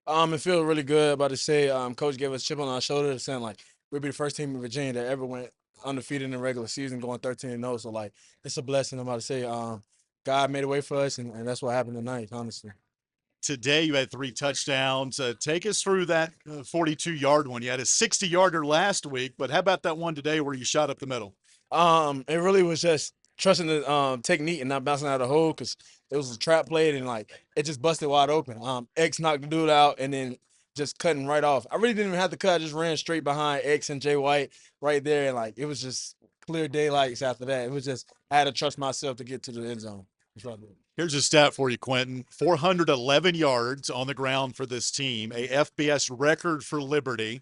It feels really good. About to say, coach gave us a chip on our shoulder, saying like we'll be the first team in Virginia that ever went undefeated in the regular season, going 13-0. So like it's a blessing. I'm about to say, God made a way for us, and that's what happened tonight. Honestly. Today you had three touchdowns. Take us through that 42-yard one. You had a 60-yarder last week, but how about that one today where you shot up the middle? It really was just trusting the technique and not bouncing out of the hole because it was a trap play and like it just busted wide open. X knocked the dude out and then just cutting right off. I really didn't even have to cut. I just ran straight behind X and Jay White right there, and like it was just clear daylights after that. It was just I had to trust myself to get to the end zone. That's what I did. Here's a stat for you, Quinton. 411 yards on the ground for this team, a FBS record for Liberty,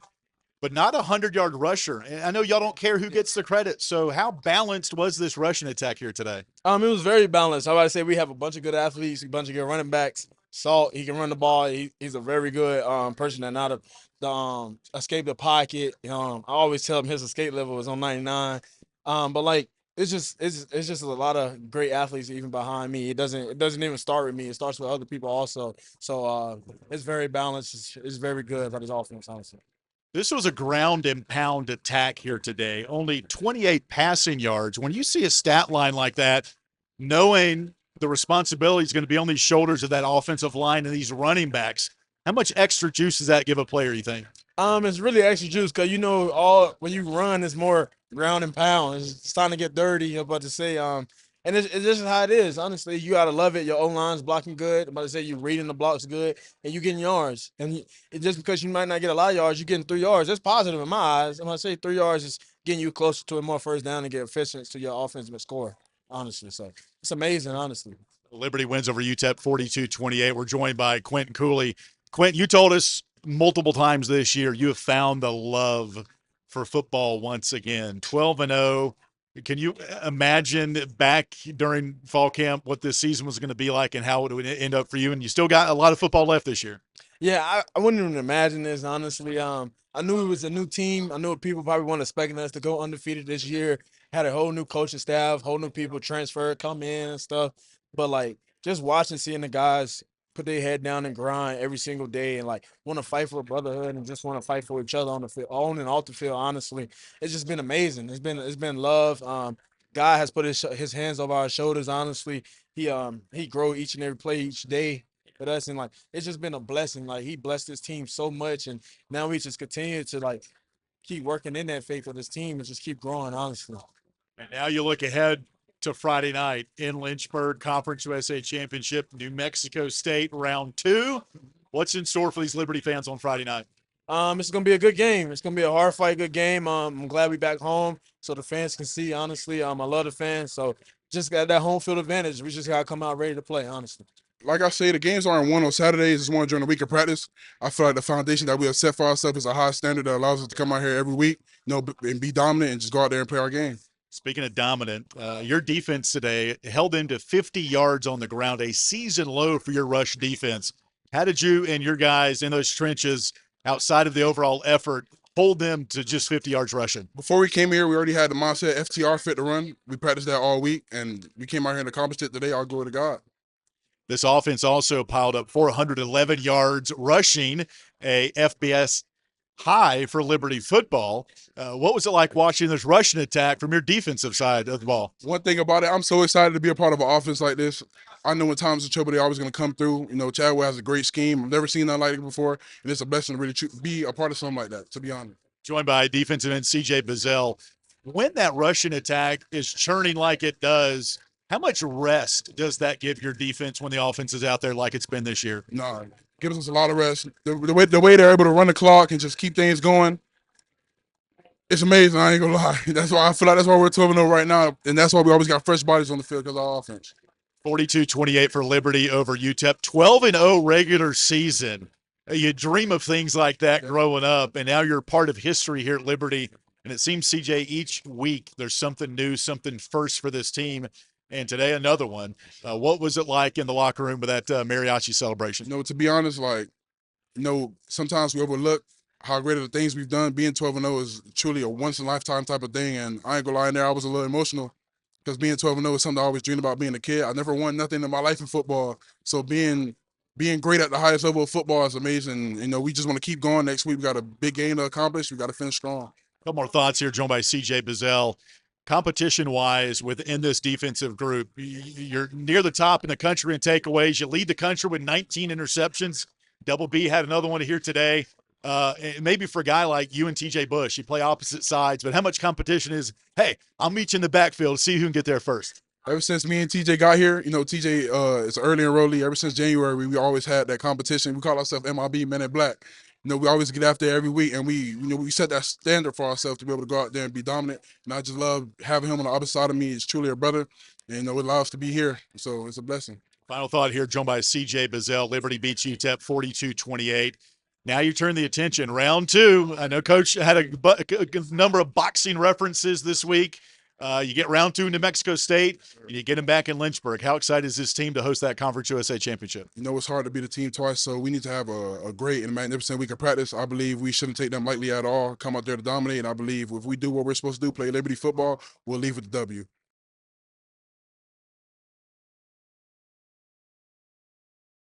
but not a 100-yard rusher. And I know y'all don't care who gets the credit. So how balanced was this rushing attack here today? It was very balanced. I would say we have a bunch of good athletes, a bunch of good running backs. Salt, he can run the ball. He's a very good person that not a, the escape the pocket. I always tell him his escape level is on 99. But like it's just a lot of great athletes even behind me. It doesn't even start with me. It starts with other people also. So it's very balanced. It's very good for his offense, honestly. This was a ground and pound attack here today. Only 28 passing yards. When you see a stat line like that, knowing the responsibility is going to be on these shoulders of that offensive line and these running backs, how much extra juice does that give a player, you think? It's really extra juice because all when you run, it's more ground and pound. It's starting to get dirty. I'm about to say, and it's just how it is. Honestly, you gotta love it. Your O line's blocking good. I'm about to say you reading the blocks good, and you getting yards. Just because you might not get a lot of yards, you getting 3 yards. That's positive in my eyes. I'm gonna say 3 yards is getting you closer to a more first down and get efficient to your offensive score. Honestly, so it's amazing. Honestly. Liberty wins over UTEP 42-28. We're joined by Quinton Cooley. Quinton, you told us multiple times this year you have found the love for football once again. 12-0. Can you imagine back during fall camp what this season was going to be like and how it would end up for you? And you still got a lot of football left this year. Yeah, I wouldn't even imagine this, honestly. I knew it was a new team. I knew people probably weren't expecting us to go undefeated this year. Had a whole new coaching staff, whole new people transfer, come in and stuff. But like just watching, seeing the guys put their head down and grind every single day and like want to fight for brotherhood and just want to fight for each other on the field, on and off the field, honestly. It's just been amazing. It's been love. God has put his hands over our shoulders, honestly. He grow each and every play each day with us, and like it's just been a blessing. Like he blessed this team so much, and now we just continue to like keep working in that faith with this team and just keep growing. Honestly. And now you look ahead to Friday night in Lynchburg, Conference USA Championship, New Mexico State, round two. What's in store for these Liberty fans on Friday night? It's gonna be a good game. It's gonna be a hard fight, good game. I'm glad we back home so the fans can see. Honestly, I love the fans. So just got that home field advantage. We just gotta come out ready to play. Honestly. Like I say, the games aren't one on Saturdays, it's one during the week of practice. I feel like the foundation that we have set for ourselves is a high standard that allows us to come out here every week, and be dominant and just go out there and play our game. Speaking of dominant, your defense today held them to 50 yards on the ground, a season low for your rush defense. How did you and your guys in those trenches, outside of the overall effort, hold them to just 50 yards rushing? Before we came here, we already had the mindset FTR fit to run. We practiced that all week, and we came out here and accomplished it today. All glory to God. This offense also piled up 411 yards rushing, a FBS high for Liberty football. What was it like watching this rushing attack from your defensive side of the ball? One thing about it, I'm so excited to be a part of an offense like this. I know in times of trouble, they're always going to come through. Chadwell has a great scheme. I've never seen nothing like it before, and it's a blessing to really be a part of something like that, to be honest. Joined by defensive end CJ Bazile. When that rushing attack is churning like it does, how much rest does that give your defense when the offense is out there like it's been this year? Nah, gives us a lot of rest. The way they're able to run the clock and just keep things going, it's amazing. I ain't gonna lie. That's why I feel like that's why we're 12-0 right now, and that's why we always got fresh bodies on the field because of our offense. 42-28 for Liberty over UTEP. 12-0 regular season. You dream of things like that growing up, and now you're part of history here at Liberty. And it seems, CJ, each week there's something new, something first for this team. And today another one. What was it like in the locker room with that mariachi celebration? To be honest, sometimes we overlook how great of the things we've done. Being 12-0 is truly a once-in-a-lifetime type of thing, and I ain't gonna lie in there, I was a little emotional because being 12-0 is something I always dreamed about being a kid. I never won nothing in my life in football, so being being great at the highest level of football is amazing. You know, we just want to keep going. Next week we got a big game to accomplish. We got to finish strong. Couple more thoughts here, joined by CJ Bazile. Competition-wise, within this defensive group, you're near the top in the country in takeaways. You lead the country with 19 interceptions. Double B had another one here today. Maybe for a guy like you and TJ Bush, you play opposite sides, but how much competition is, hey, I'll meet you in the backfield to see who can get there first? Ever since me and TJ got here, you know, TJ is an early enrollee. Ever since January, we always had that competition. We call ourselves MIB, Men in Black. You know, we always get after every week, and we set that standard for ourselves to be able to go out there and be dominant. And I just love having him on the other side of me. He's truly a brother, and you know, it allows us to be here. So it's a blessing. Final thought here, joined by CJ Bazile. Liberty beats UTEP 42-28. Now you turn the attention. Round two. I know Coach had a number of boxing references this week. You get round two in New Mexico State, and you get them back in Lynchburg. How excited is this team to host that Conference USA Championship? You know, it's hard to beat a team twice, so we need to have a great and magnificent week of practice. I believe we shouldn't take them lightly at all, come out there to dominate, and I believe if we do what we're supposed to do, play Liberty football, we'll leave with the W.